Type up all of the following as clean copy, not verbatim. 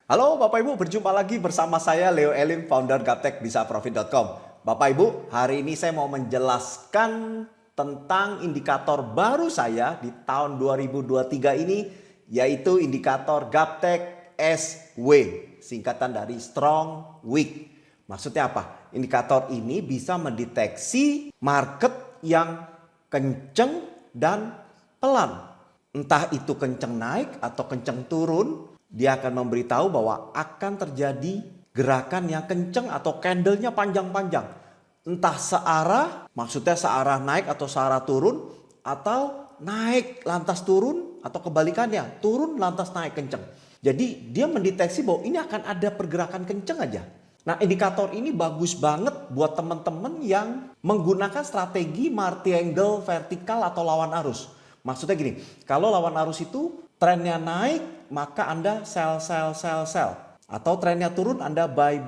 Halo Bapak Ibu, berjumpa lagi bersama saya Leo Elim, founder gaptekbisaprofit.com. Bapak Ibu, hari ini saya mau menjelaskan tentang indikator baru saya di tahun 2023 ini, yaitu indikator Gaptek SW, singkatan dari Strong Weak. Maksudnya apa? Indikator ini bisa mendeteksi market yang kenceng dan pelan. Entah itu kenceng naik atau kenceng turun, dia akan memberitahu bahwa akan terjadi gerakan yang kenceng atau candlenya panjang-panjang. Entah searah, maksudnya searah naik atau searah turun, atau naik lantas turun, atau kebalikannya, turun lantas naik kenceng. Jadi dia mendeteksi bahwa ini akan ada pergerakan kenceng aja. Nah, indikator ini bagus banget buat teman-teman yang menggunakan strategi multi-angle vertikal atau lawan arus. Maksudnya gini, kalau lawan arus itu trennya naik, maka Anda sell. Atau trennya turun, Anda buy.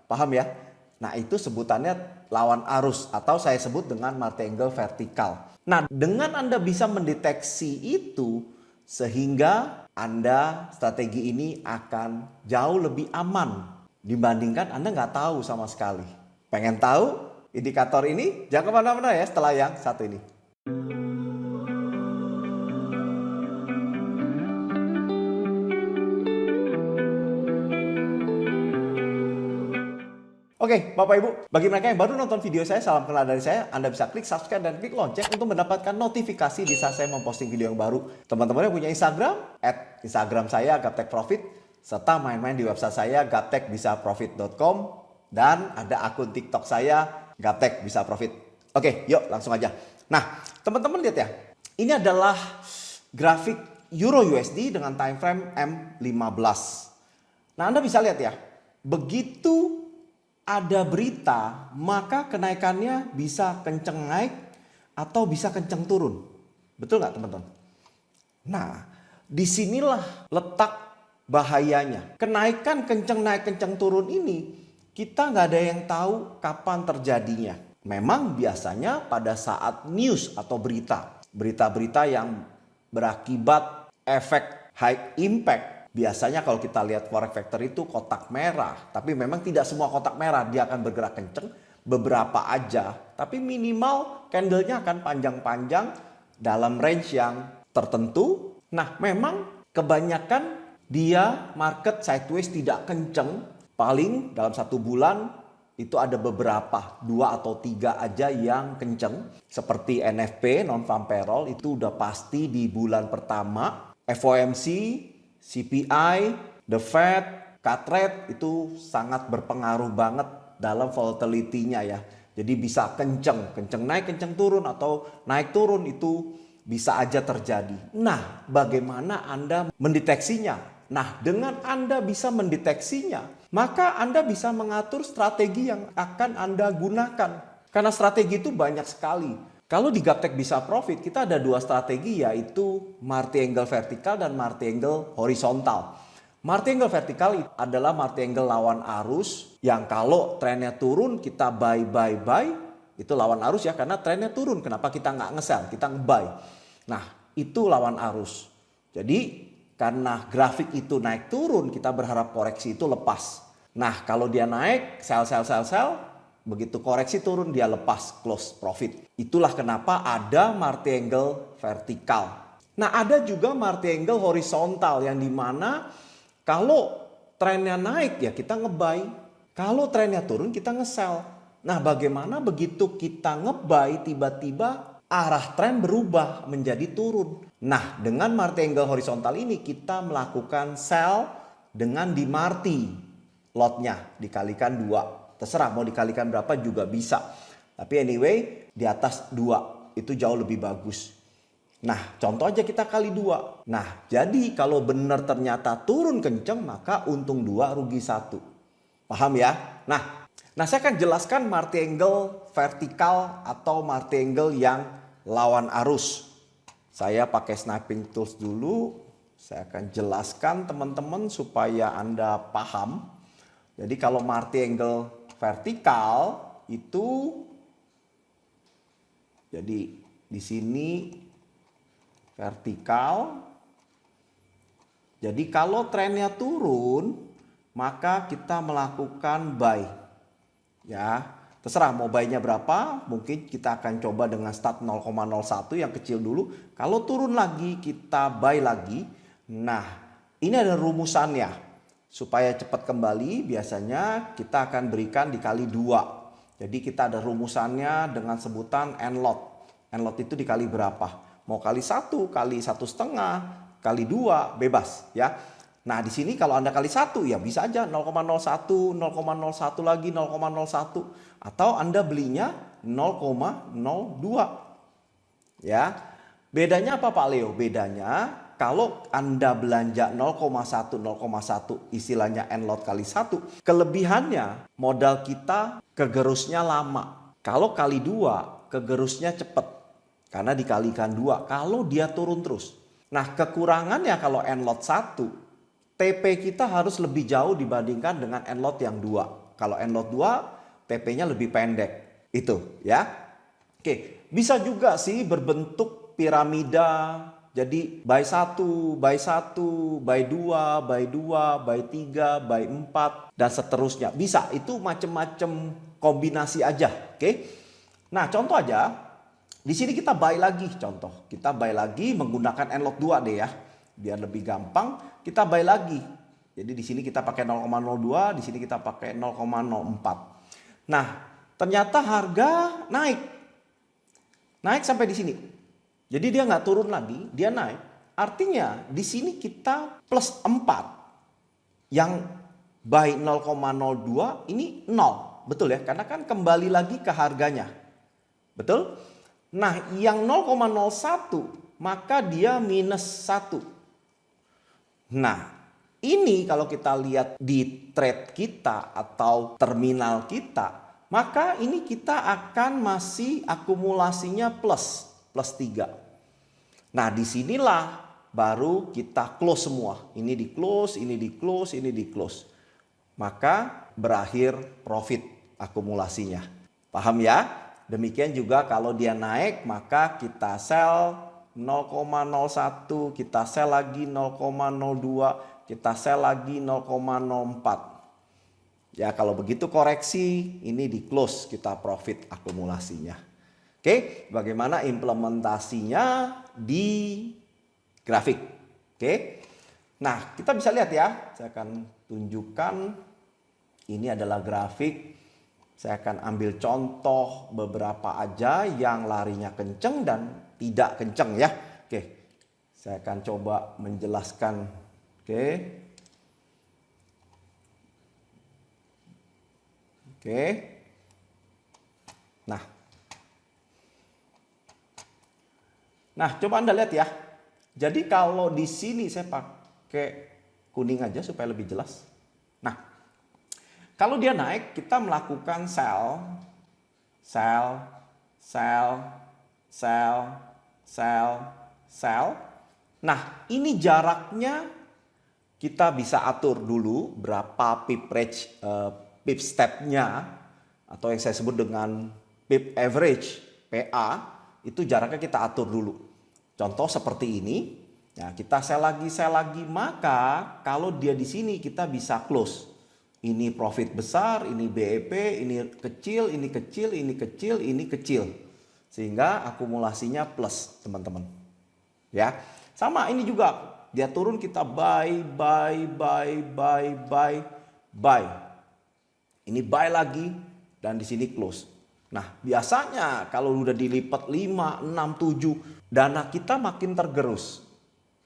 Paham ya? Nah, itu sebutannya lawan arus atau saya sebut dengan multi-angle vertikal. Nah, dengan Anda bisa mendeteksi itu, sehingga strategi ini akan jauh lebih aman dibandingkan Anda nggak tahu sama sekali. Pengen tahu indikator ini? Jangan kemana-mana ya setelah yang satu ini. Oke, Bapak Ibu, bagi mereka yang baru nonton video saya, salam kenal dari saya. Anda bisa klik subscribe dan klik lonceng untuk mendapatkan notifikasi di saat saya memposting video yang baru. Teman-teman yang punya Instagram, @Instagram saya gaptekprofit, serta main-main di website saya gaptekbisaprofit.com, dan ada akun TikTok saya gaptekbisaprofit. Oke, yuk langsung aja. Nah, teman-teman lihat ya, ini adalah grafik Euro USD dengan time frame M15. Nah, Anda bisa lihat ya, begitu ada berita, maka kenaikannya bisa kenceng naik atau bisa kenceng turun. Betul nggak teman-teman? Nah, disinilah letak bahayanya. Kenaikan kenceng naik, kenceng turun ini, kita nggak ada yang tahu kapan terjadinya. Memang biasanya pada saat news atau berita-berita yang berakibat efek high impact. Biasanya kalau kita lihat forex factor itu kotak merah, tapi memang tidak semua kotak merah dia akan bergerak kenceng, beberapa aja, tapi minimal candlenya akan panjang-panjang dalam range yang tertentu. Nah, memang kebanyakan dia market sideways tidak kenceng, paling dalam satu bulan itu ada beberapa, 2 atau 3 aja yang kenceng, seperti NFP, non-farm payroll, itu udah pasti di bulan pertama. FOMC, CPI, The Fed, cut rate itu sangat berpengaruh banget dalam volatility-nya ya. Jadi bisa kenceng naik, kenceng turun, atau naik turun itu bisa aja terjadi. Nah, bagaimana Anda mendeteksinya? Nah, dengan Anda bisa mendeteksinya, maka Anda bisa mengatur strategi yang akan Anda gunakan. Karena strategi itu banyak sekali. Kalau di Gaptek Bisa Profit, kita ada 2 strategi, yaitu multi-angle vertikal dan multi-angle horizontal. Multi-angle vertikal adalah multi-angle lawan arus, yang kalau trennya turun kita buy. Itu lawan arus ya, karena trennya turun. Kenapa kita nggak nge-sell, kita nge-buy. Nah, itu lawan arus. Jadi karena grafik itu naik turun, kita berharap koreksi itu lepas. Nah, kalau dia naik, sell. Begitu koreksi turun, dia lepas, close profit. Itulah kenapa ada multi-angle vertikal. Nah, ada juga multi-angle horizontal, yang dimana kalau trennya naik ya kita nge-buy, kalau trennya turun kita nge-sell. Nah, bagaimana begitu kita nge-buy, tiba-tiba arah tren berubah menjadi turun. Nah, dengan multi-angle horizontal ini kita melakukan sell dengan di-marty lotnya, dikalikan 2. Terserah mau dikalikan berapa juga bisa. Tapi anyway, di atas 2 itu jauh lebih bagus. Nah, contoh aja kita kali 2. Nah, jadi kalau benar ternyata turun kenceng, maka untung 2, rugi 1. Paham ya? Nah, saya akan jelaskan multi-angle vertikal atau multi-angle yang lawan arus. Saya pakai sniping tools dulu. Saya akan jelaskan teman-teman supaya Anda paham. Jadi kalau multi-angle vertikal itu, jadi di sini vertikal, Jadi kalau trennya turun, maka kita melakukan buy. Ya, terserah mau buy-nya berapa, mungkin kita akan coba dengan start 0,01 yang kecil dulu. Kalau turun lagi, kita buy lagi. Nah, ini ada rumusannya. Supaya cepat kembali, biasanya kita akan berikan dikali 2. Jadi kita ada rumusannya dengan sebutan N-lot. N-lot itu dikali berapa? Mau kali 1, kali 1,5, kali 2, bebas ya. Nah di sini kalau Anda kali 1 ya bisa aja 0,01, 0,01 lagi 0,01. Atau Anda belinya 0,02. Ya. Bedanya apa Pak Leo? Bedanya kalau Anda belanja 0,1, 0,1 istilahnya N-lot kali 1. Kelebihannya modal kita kegerusnya lama. Kalau kali 2 kegerusnya cepat. Karena dikalikan 2 kalau dia turun terus. Nah kekurangannya kalau N-lot 1, TP kita harus lebih jauh dibandingkan dengan N-lot yang 2. Kalau N-lot 2, TP-nya lebih pendek. Itu ya. Oke, bisa juga sih berbentuk piramida. Jadi buy 1, buy 1, buy 2, buy 2, buy 3, buy 4, dan seterusnya. Bisa, itu macam-macam kombinasi aja. Oke. Nah contoh aja. Di sini kita buy lagi, contoh. Kita buy lagi menggunakan N-lot 2 deh ya. Biar lebih gampang, kita buy lagi. Jadi di sini kita pakai 0,02, di sini kita pakai 0,04. Nah, ternyata harga naik. Naik sampai di sini. Jadi dia nggak turun lagi, dia naik. Artinya di sini kita plus 4. Yang buy 0,02 ini 0. Betul ya? Karena kan kembali lagi ke harganya. Betul? Nah, yang 0,01 maka dia minus 1. Nah, ini kalau kita lihat di trade kita atau terminal kita, maka ini kita akan masih akumulasinya plus 3. Nah, disinilah baru kita close semua. Ini di close, ini di close, ini di close. Maka berakhir profit akumulasinya. Paham ya? Demikian juga kalau dia naik maka kita sell 0,01, kita sell lagi 0,02, kita sell lagi 0,04. Ya kalau begitu koreksi ini di close kita profit akumulasinya. Oke, bagaimana implementasinya di grafik? Oke. Nah, kita bisa lihat ya. Saya akan tunjukkan ini adalah grafik. Saya akan ambil contoh beberapa aja yang larinya kenceng dan tidak kenceng ya. Oke, saya akan coba menjelaskan. Oke. Nah, coba Anda lihat ya. Jadi kalau di sini saya pakai kuning aja supaya lebih jelas. Nah, kalau dia naik, kita melakukan sell. Nah, ini jaraknya kita bisa atur dulu berapa pip range, pip stepnya, atau yang saya sebut dengan pip average, PA, itu jaraknya kita atur dulu. Contoh seperti ini, ya kita sell lagi, maka kalau dia di sini kita bisa close. Ini profit besar, ini BEP, ini kecil, ini kecil, ini kecil, ini kecil. Sehingga akumulasinya plus, teman-teman. Ya. Sama ini juga, dia turun kita buy. Ini buy lagi dan di sini close. Nah, biasanya kalau udah dilipat 5, 6, 7, dana kita makin tergerus.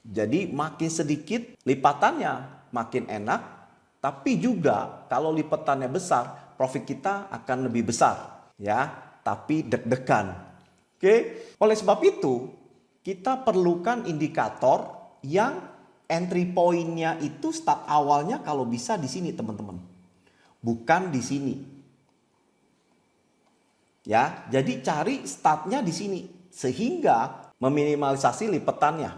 Jadi makin sedikit lipatannya makin enak. Tapi juga kalau lipatannya besar, profit kita akan lebih besar, ya. Tapi deg-degan. Oke. Oleh sebab itu, kita perlukan indikator yang entry point-nya itu start awalnya kalau bisa di sini, teman-teman. Bukan di sini. Ya, jadi cari startnya di sini sehingga meminimalisasi lipatannya.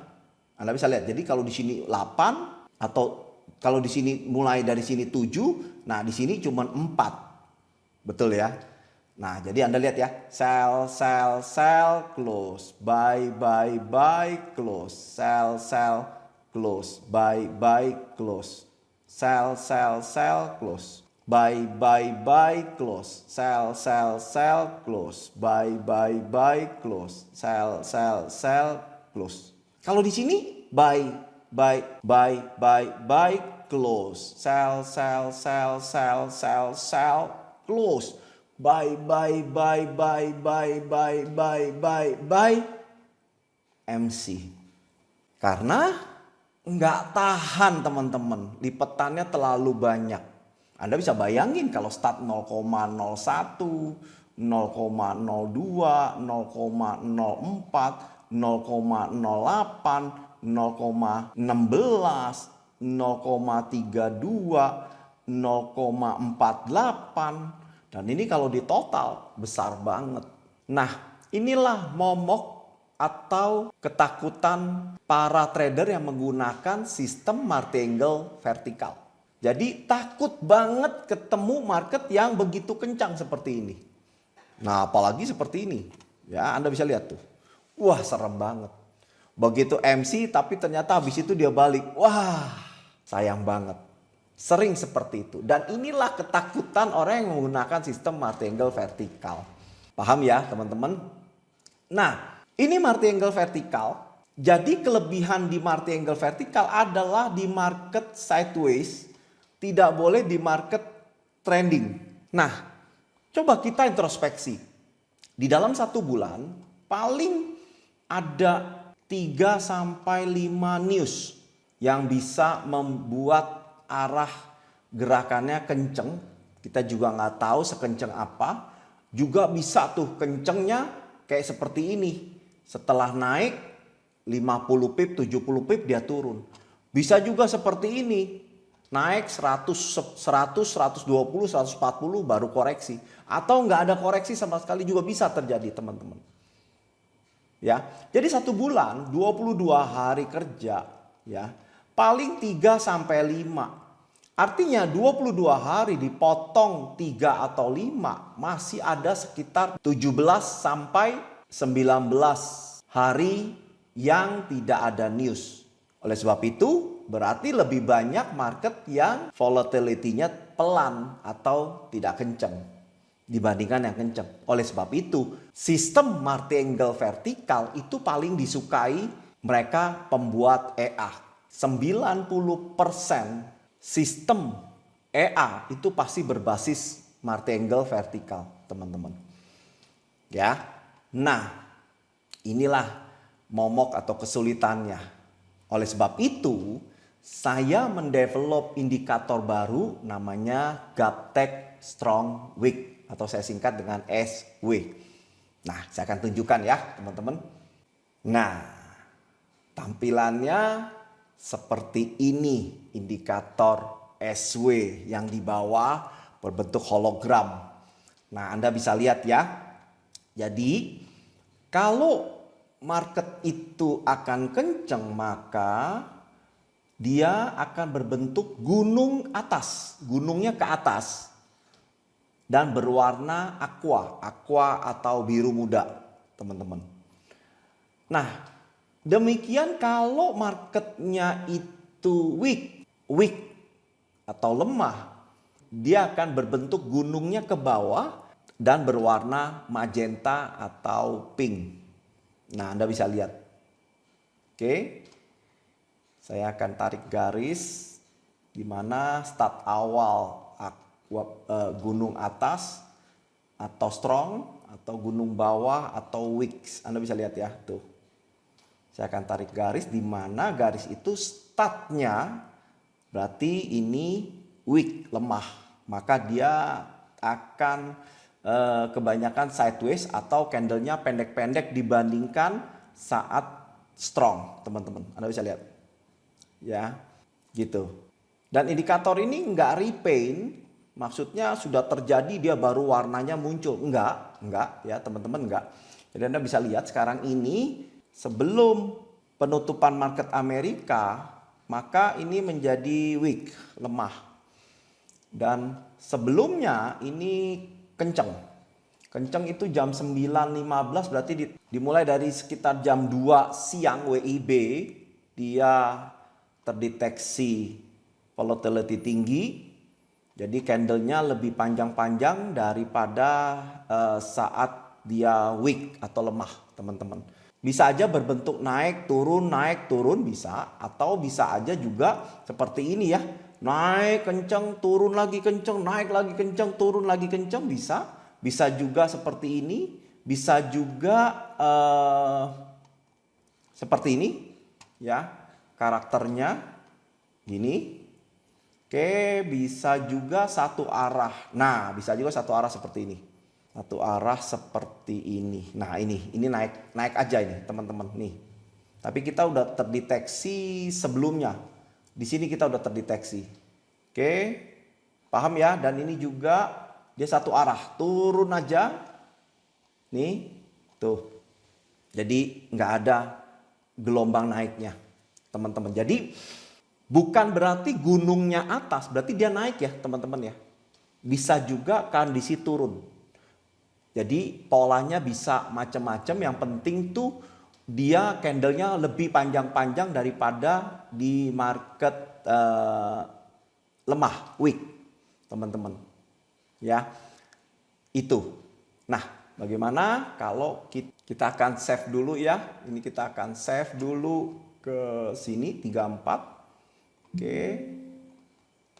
Anda bisa lihat. Jadi kalau di sini 8 atau kalau di sini mulai dari sini 7, nah di sini cuma 4. Betul ya? Nah, jadi Anda lihat ya, sell, close, buy, close, sell, close, buy, close. Sell, close. Buy, close. Sell, close. Buy, close. Sell, close. Kalau di sini buy, close. Sell, close. Buy, MC. Karena nggak tahan teman-teman, lipetannya terlalu banyak. Anda bisa bayangin kalau start 0,01, 0,02, 0,04, 0,08, 0,16, 0,32, 0,48. Dan ini kalau di total besar banget. Nah, inilah momok atau ketakutan para trader yang menggunakan sistem martingale vertikal. Jadi takut banget ketemu market yang begitu kencang seperti ini. Nah, apalagi seperti ini. Ya, Anda bisa lihat tuh. Wah, serem banget. Begitu MC tapi ternyata habis itu dia balik. Wah, sayang banget. Sering seperti itu. Dan inilah ketakutan orang yang menggunakan sistem martingale vertikal. Paham ya, teman-teman? Nah, ini martingale vertikal. Jadi kelebihan di martingale vertikal adalah di market sideways, tidak boleh di market trending. Nah, coba kita introspeksi. Di dalam 1 bulan paling ada 3-5 news yang bisa membuat arah gerakannya kenceng. Kita juga nggak tahu sekenceng apa. Juga bisa tuh kencengnya kayak seperti ini. Setelah naik 50 pip, 70 pip dia turun. Bisa juga seperti ini. Naik 100, 120, 140 baru koreksi. Atau nggak ada koreksi sama sekali juga bisa terjadi teman-teman. Ya, jadi 1 bulan 22 hari kerja ya. Paling 3-5. Artinya 22 hari dipotong 3 atau 5 masih ada sekitar 17-19 hari yang tidak ada news. Oleh sebab itu berarti lebih banyak market yang volatility-nya pelan atau tidak kencang dibandingkan yang kencang. Oleh sebab itu sistem martingale vertikal itu paling disukai mereka pembuat EA. 90% sistem EA itu pasti berbasis martingale vertikal, teman-teman. Ya. Nah, inilah momok atau kesulitannya. Oleh sebab itu, saya mendevelop indikator baru namanya Gaptek Strong Wick atau saya singkat dengan SW. Nah, saya akan tunjukkan ya, teman-teman. Nah, tampilannya seperti ini indikator SW yang di bawah berbentuk hologram. Nah, Anda bisa lihat ya. Jadi, kalau market itu akan kencang maka dia akan berbentuk gunung atas. Gunungnya ke atas. Dan berwarna aqua. Aqua atau biru muda, teman-teman. Nah, demikian kalau marketnya itu weak atau lemah, dia akan berbentuk gunungnya ke bawah dan berwarna magenta atau pink. Nah, Anda bisa lihat. Oke. Saya akan tarik garis di mana start awal gunung atas atau strong atau gunung bawah atau weak. Anda bisa lihat ya, tuh. Saya akan tarik garis di mana garis itu startnya berarti ini weak, lemah. Maka dia akan kebanyakan sideways atau candlenya pendek-pendek dibandingkan saat strong, teman-teman. Anda bisa lihat. Ya, gitu. Dan indikator ini nggak repaint, maksudnya sudah terjadi dia baru warnanya muncul. Enggak ya teman-teman, enggak. Jadi Anda bisa lihat sekarang ini sebelum penutupan market Amerika, maka ini menjadi weak, lemah. Dan sebelumnya ini kenceng. Kenceng itu jam 9.15 berarti dimulai dari sekitar jam 2 siang WIB dia terdeteksi volatility tinggi. Jadi candlenya lebih panjang-panjang daripada saat dia weak atau lemah, teman-teman. Bisa aja berbentuk naik turun bisa, atau bisa aja juga seperti ini ya. Naik kencang, turun lagi kencang, naik lagi kencang, turun lagi kencang, bisa. Bisa juga seperti ini, bisa juga seperti ini ya. Karakternya gini. Oke, bisa juga satu arah. Nah, bisa juga satu arah seperti ini. Satu arah seperti ini. Nah, ini naik aja ini, teman-teman, nih. Tapi kita udah terdeteksi sebelumnya. Di sini kita udah terdeteksi. Oke. Paham ya? Dan ini juga dia satu arah, turun aja. Nih, tuh. Jadi nggak ada gelombang naiknya, teman-teman. Jadi bukan berarti gunungnya atas, berarti dia naik ya teman-teman ya. Bisa juga kondisi turun. Jadi polanya bisa macam-macam, yang penting tuh dia candlenya lebih panjang-panjang daripada di market lemah, weak, teman-teman. Ya, itu. Nah, bagaimana kalau kita akan save dulu ya. Ini kita akan save dulu ke sini 34. Oke,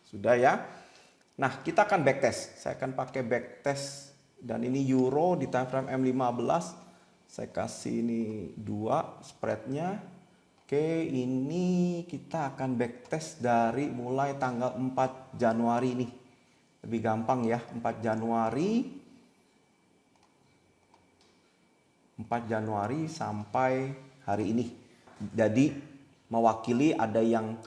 sudah ya. Nah, kita akan backtest. Saya akan pakai backtest, dan ini euro di time frame M15. Saya kasih ini 2 spreadnya. Oke, ini kita akan backtest dari mulai tanggal 4 Januari nih. Lebih gampang ya, 4 Januari. 4 Januari sampai hari ini. Jadi mewakili ada yang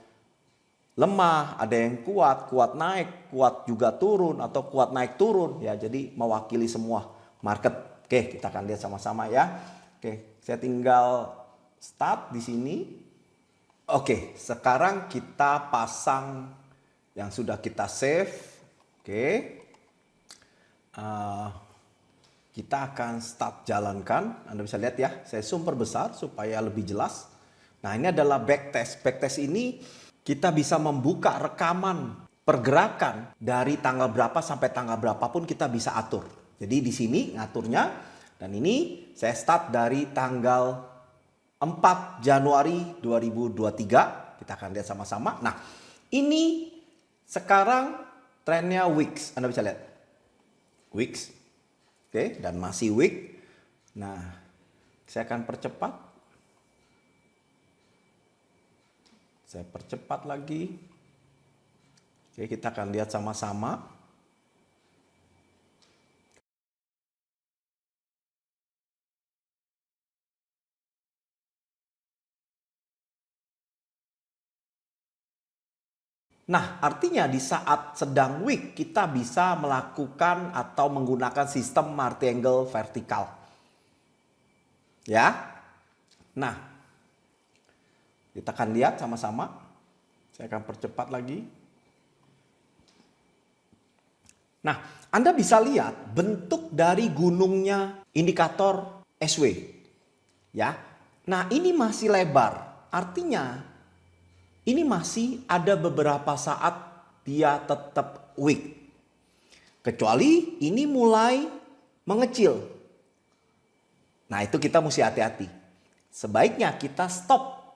lemah, ada yang kuat naik, kuat juga turun, atau kuat naik turun ya. Jadi mewakili semua market. Oke, kita akan lihat sama-sama ya. Oke, saya tinggal start di sini. Oke, sekarang kita pasang yang sudah kita save. Oke. Kita akan start jalankan. Anda bisa lihat ya, saya zoom perbesar supaya lebih jelas. Nah, ini adalah backtest. Backtest ini kita bisa membuka rekaman pergerakan dari tanggal berapa sampai tanggal berapa pun kita bisa atur. Jadi di sini ngaturnya, dan ini saya start dari tanggal 4 Januari 2023. Kita akan lihat sama-sama. Nah, ini sekarang trennya weeks. Anda bisa lihat. Weeks. Oke, dan masih week. Nah, saya akan percepat. Saya percepat lagi. Oke, kita akan lihat sama-sama. Nah, artinya di saat sedang weak kita bisa melakukan atau menggunakan sistem martingale vertikal. Ya. Nah, kita akan lihat sama-sama. Saya akan percepat lagi. Nah, Anda bisa lihat bentuk dari gunungnya indikator SW. Ya. Nah, ini masih lebar. Artinya ini masih ada beberapa saat dia tetap weak. Kecuali ini mulai mengecil. Nah, itu kita mesti hati-hati. Sebaiknya kita stop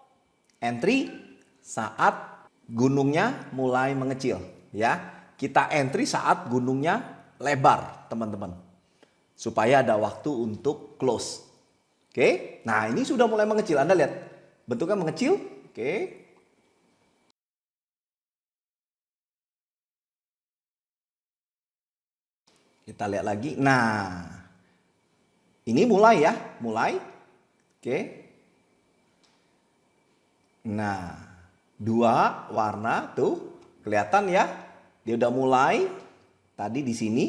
entry saat gunungnya mulai mengecil ya. Kita entry saat gunungnya lebar, teman-teman. Supaya ada waktu untuk close. Oke. Nah, ini sudah mulai mengecil. Anda lihat bentuknya mengecil. Oke. Kita lihat lagi. Nah, ini mulai ya, mulai. Oke. Nah, 2 warna tuh kelihatan ya. Dia udah mulai tadi di sini.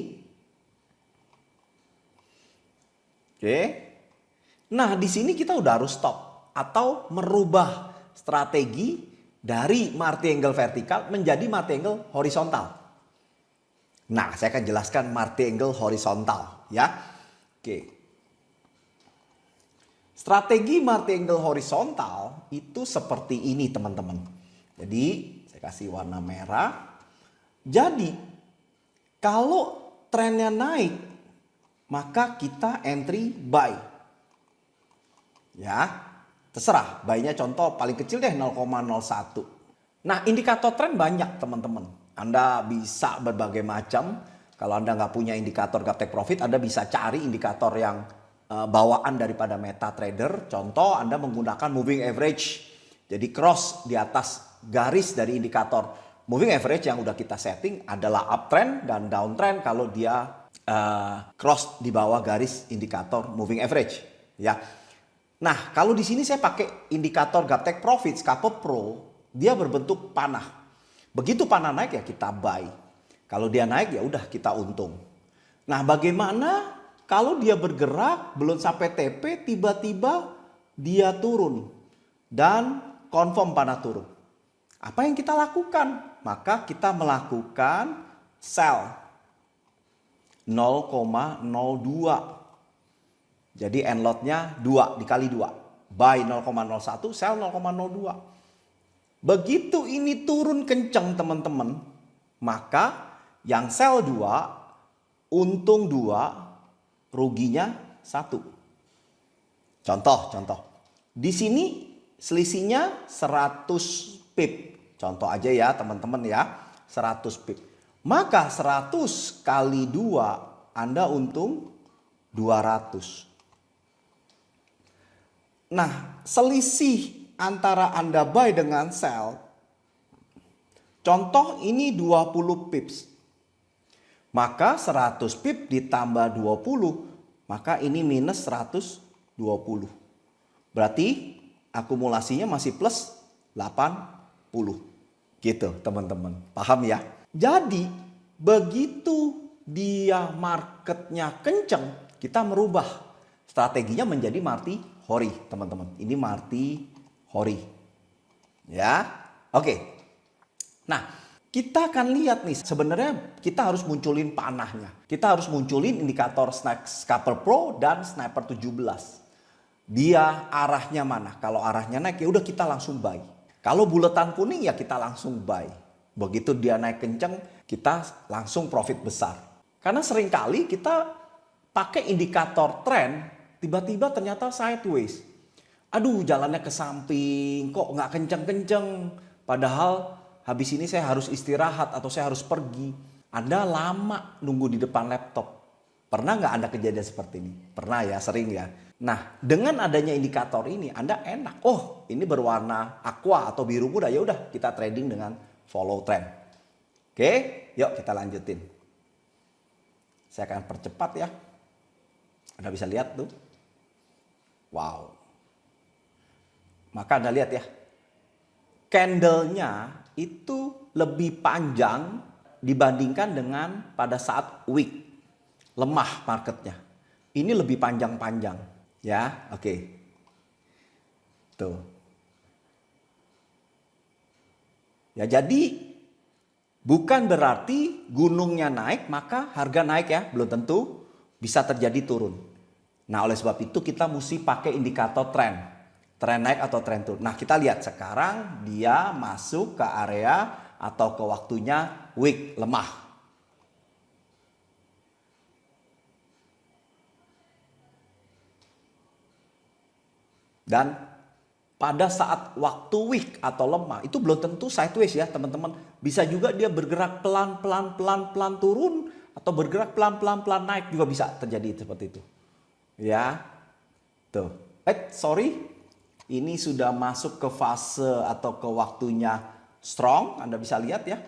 Oke. Nah, di sini kita udah harus stop atau merubah strategi dari martingale vertikal menjadi martingale horizontal. Nah, saya akan jelaskan martingale horizontal ya. Oke. Strategi martingale horizontal itu seperti ini, teman-teman. Jadi saya kasih warna merah. Jadi kalau trennya naik, maka kita entry buy. Ya, terserah. Buy-nya contoh paling kecil deh 0,01. Nah, indikator tren banyak teman-teman. Anda bisa berbagai macam. Kalau Anda nggak punya indikator Gaptek Profit, Anda bisa cari indikator yang bawaan daripada MetaTrader. Contoh, Anda menggunakan moving average. Jadi cross di atas garis dari indikator. Moving average yang udah kita setting adalah uptrend dan downtrend kalau dia cross di bawah garis indikator moving average. Ya. Nah, kalau di sini saya pakai indikator Gaptek Profit Scalper Pro, dia berbentuk panah. Begitu panah naik ya kita buy. Kalau dia naik ya udah kita untung. Nah, bagaimana kalau dia bergerak belum sampai TP tiba-tiba dia turun dan confirm panah turun? Apa yang kita lakukan? Maka kita melakukan sell 0,02. Jadi end lot-nya 2 dikali 2. Buy 0,01, sell 0,02. Begitu ini turun kencang teman-teman, maka yang sell 2, untung 2, ruginya 1. Contoh. Di sini selisihnya 100 pip. Contoh aja ya teman-teman ya, 100 pip. Maka 100 kali 2 Anda untung 200. Nah, selisih antara Anda buy dengan sell, contoh ini 20 pips. Maka 100 pip ditambah 20, maka ini minus 120. Berarti akumulasinya masih plus 80. Gitu teman-teman, paham ya? Jadi begitu dia marketnya kenceng, kita merubah strateginya menjadi Marty Hori teman-teman. Ini Marty Hori. Ya. Oke. Nah, kita akan lihat nih sebenarnya kita harus munculin panahnya. Kita harus munculin indikator Scalper Pro dan Sniper 17. Dia arahnya mana? Kalau arahnya naik ya udah kita langsung buy. Kalau buletan kuning ya kita langsung buy. Begitu dia naik kenceng, kita langsung profit besar. Karena seringkali kita pakai indikator tren, tiba-tiba ternyata sideways. Aduh, jalannya ke samping, kok nggak kenceng-kenceng. Padahal habis ini saya harus istirahat atau saya harus pergi. Anda lama nunggu di depan laptop. Pernah nggak Anda kejadian seperti ini? Pernah ya, sering ya. Nah, dengan adanya indikator ini Anda enak. Oh, ini berwarna aqua atau biru muda. Ya udah, kita trading dengan follow trend. Oke, yuk kita lanjutin. Saya akan percepat ya. Anda bisa lihat tuh. Wow. Maka Anda lihat ya. Candle-nya itu lebih panjang dibandingkan dengan pada saat week. Lemah marketnya. Ini lebih panjang-panjang. Ya, oke. Tuh. Ya, jadi bukan berarti gunungnya naik maka harga naik ya. Belum tentu, bisa terjadi turun. Nah, oleh sebab itu kita mesti pakai indikator tren. Tren naik atau tren turun. Nah, kita lihat sekarang dia masuk ke area atau ke waktunya week lemah. Dan pada saat waktu week atau lemah itu belum tentu sideways ya teman-teman. Bisa juga dia bergerak pelan-pelan turun atau bergerak pelan-pelan naik juga bisa terjadi seperti itu. Ya. Tuh. Sorry. Ini sudah masuk ke fase atau ke waktunya strong. Anda bisa lihat ya.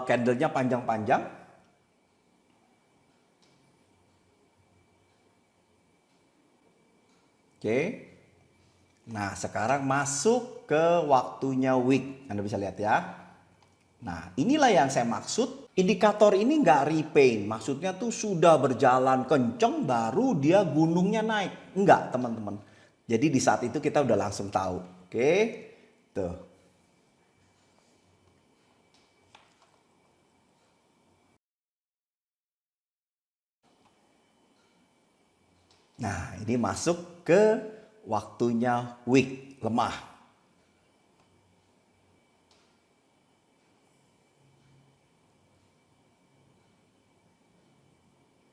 Candlenya panjang-panjang. Oke. Nah, sekarang masuk ke waktunya week. Anda bisa lihat ya. Nah, inilah yang saya maksud. Indikator ini nggak repaint. Maksudnya tuh sudah berjalan kenceng baru dia gunungnya naik. Enggak, teman-teman. Jadi di saat itu kita udah langsung tahu. Oke. Tuh. Nah, ini masuk ke waktunya week lemah.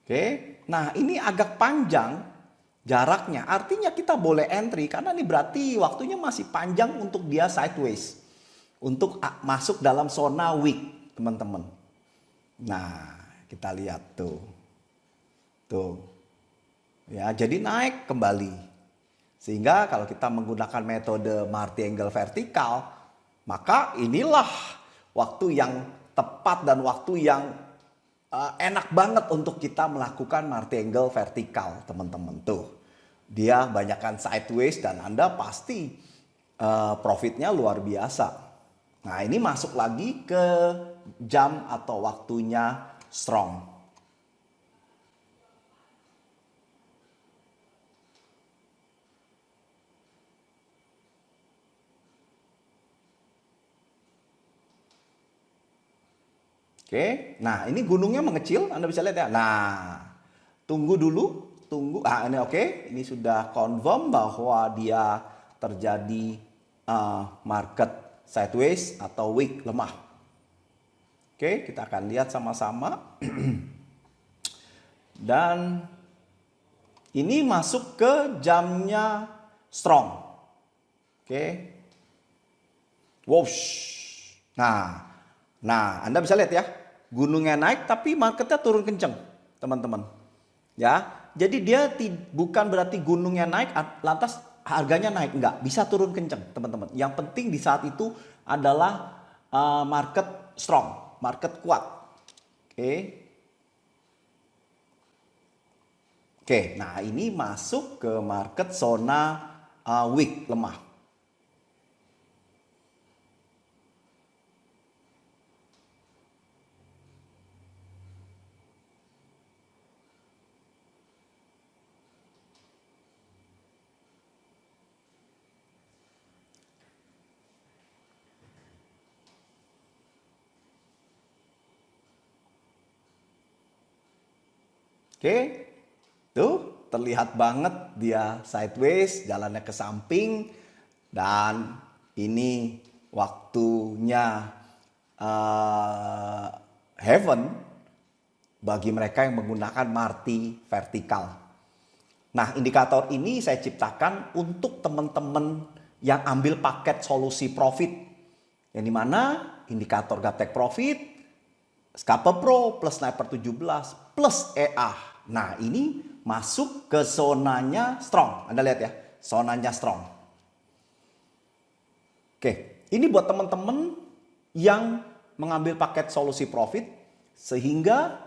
Oke, nah ini agak panjang jaraknya. Artinya kita boleh entry karena ini berarti waktunya masih panjang untuk dia sideways. Untuk masuk dalam zona wick, teman-teman. Nah, kita lihat tuh. Tuh. Ya, jadi naik kembali. Sehingga kalau kita menggunakan metode Marty Angle vertikal, maka inilah waktu yang tepat dan waktu yang enak banget untuk kita melakukan Marty Angle vertikal, teman-teman. Tuh. Dia banyakkan sideways dan Anda pasti profitnya luar biasa. Nah, ini masuk lagi ke jam atau waktunya strong. Oke, nah ini gunungnya mengecil, Anda bisa lihat ya. Nah, tunggu dulu, tunggu. Ah, ini oke, ini sudah confirm bahwa dia terjadi market sideways atau wick lemah. Oke, kita akan lihat sama-sama. Dan ini masuk ke jamnya strong. Oke. Whoosh. Nah, Anda bisa lihat ya. Gunungnya naik tapi marketnya turun kenceng, teman-teman. Ya, jadi dia bukan berarti gunungnya naik lantas harganya naik, enggak, bisa turun kenceng, teman-teman. Yang penting di saat itu adalah market strong, market kuat. Oke. Oke, nah ini masuk ke market zona weak, lemah. Oke, tuh terlihat banget dia sideways, jalannya ke samping. Dan ini waktunya heaven bagi mereka yang menggunakan Marty vertikal. Nah, indikator ini saya ciptakan untuk teman-teman yang ambil paket solusi profit. Yang dimana indikator gap take profit, Scalper Pro plus Sniper 17 plus EA. Nah, ini masuk ke zonanya strong. Anda lihat ya, zonanya strong. Oke, ini buat teman-teman yang mengambil paket solusi profit sehingga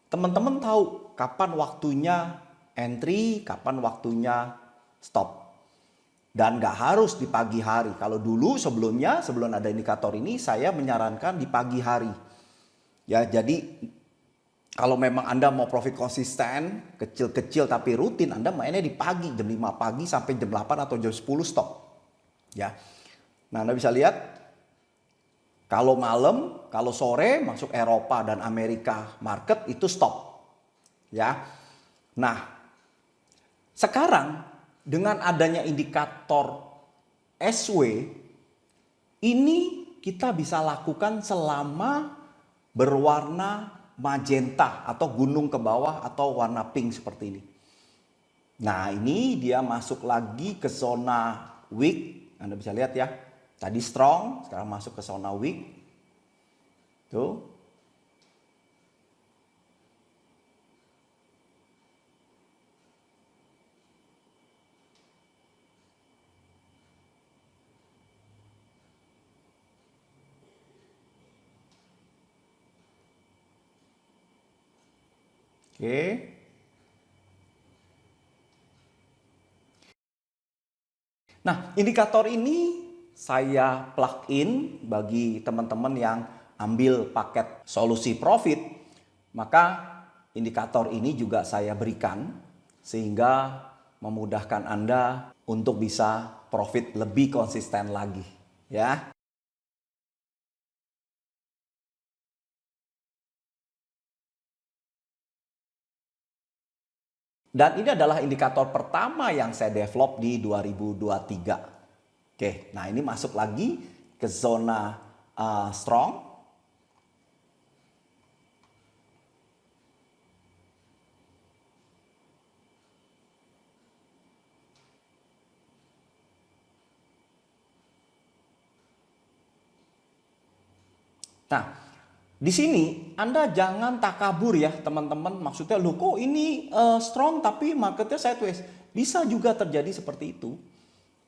teman-teman tahu kapan waktunya entry, kapan waktunya stop. Dan nggak harus di pagi hari. Kalau dulu sebelumnya, sebelum ada indikator ini, saya menyarankan di pagi hari. Ya, jadi kalau memang Anda mau profit konsisten, kecil-kecil tapi rutin, Anda mainnya di pagi, jam 5 pagi sampai jam 8 atau jam 10 stop. Ya. Nah, Anda bisa lihat kalau malam, kalau sore masuk Eropa dan Amerika market itu stop. Ya. Nah, sekarang dengan adanya indikator SW ini kita bisa lakukan selama berwarna magenta atau gunung ke bawah atau warna pink seperti ini. Nah, ini dia masuk lagi ke zona weak. Anda bisa lihat ya. Tadi strong, sekarang masuk ke zona weak. Tuh. Oke. Nah, indikator ini saya plug in bagi teman-teman yang ambil paket solusi profit. Maka indikator ini juga saya berikan sehingga memudahkan Anda untuk bisa profit lebih konsisten lagi, ya. Dan ini adalah indikator pertama yang saya develop di 2023. Oke, nah ini masuk lagi ke zona strong. Nah, di sini Anda jangan takabur ya teman-teman. Maksudnya loh kok ini strong tapi marketnya sideways. Bisa juga terjadi seperti itu.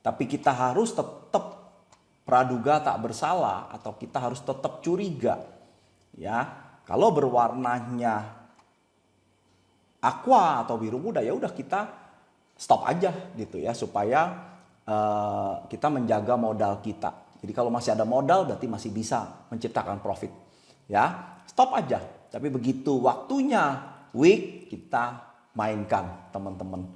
Tapi kita harus tetap praduga tak bersalah atau kita harus tetap curiga. Ya, kalau berwarnanya aqua atau biru muda ya udah kita stop aja gitu ya supaya kita menjaga modal kita. Jadi kalau masih ada modal berarti masih bisa menciptakan profit. Ya, stop aja. Tapi begitu waktunya weak kita mainkan teman-teman.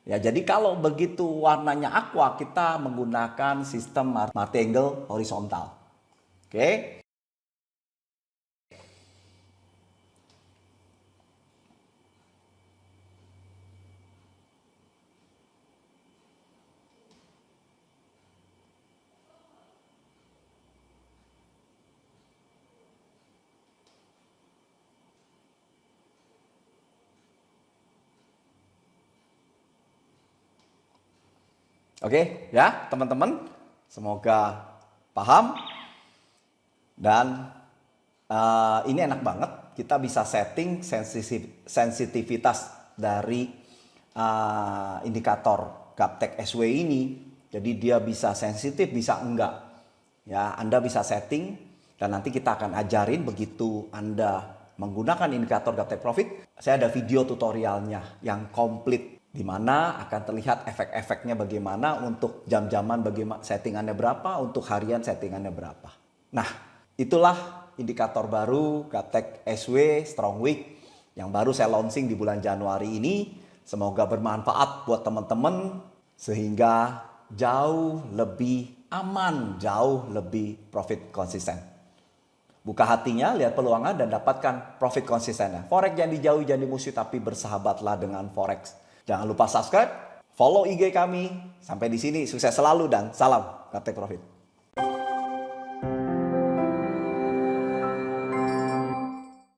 Ya, jadi kalau begitu warnanya aqua kita menggunakan sistem martingale horizontal. Oke. Oke, ya teman-teman, semoga paham dan ini enak banget. Kita bisa setting sensitivitas dari indikator Gaptek SW ini. Jadi dia bisa sensitif, bisa enggak. Ya, Anda bisa setting dan nanti kita akan ajarin begitu Anda menggunakan indikator Gaptek Profit. Saya ada video tutorialnya yang komplit di mana akan terlihat efek-efeknya bagaimana untuk jam-jaman, bagaimana settingannya berapa, untuk harian settingannya berapa. Nah, itulah indikator baru Gaptek SW Strong Week yang baru saya launching di bulan Januari ini. Semoga bermanfaat buat teman-teman sehingga jauh lebih aman, jauh lebih profit konsisten. Buka hatinya, lihat peluangan dan dapatkan profit konsistennya. Forex jangan dijauhi, jangan dimusuhi, tapi bersahabatlah dengan Forex. Jangan lupa subscribe, follow IG kami. Sampai di sini, sukses selalu dan salam Gaptek Profit.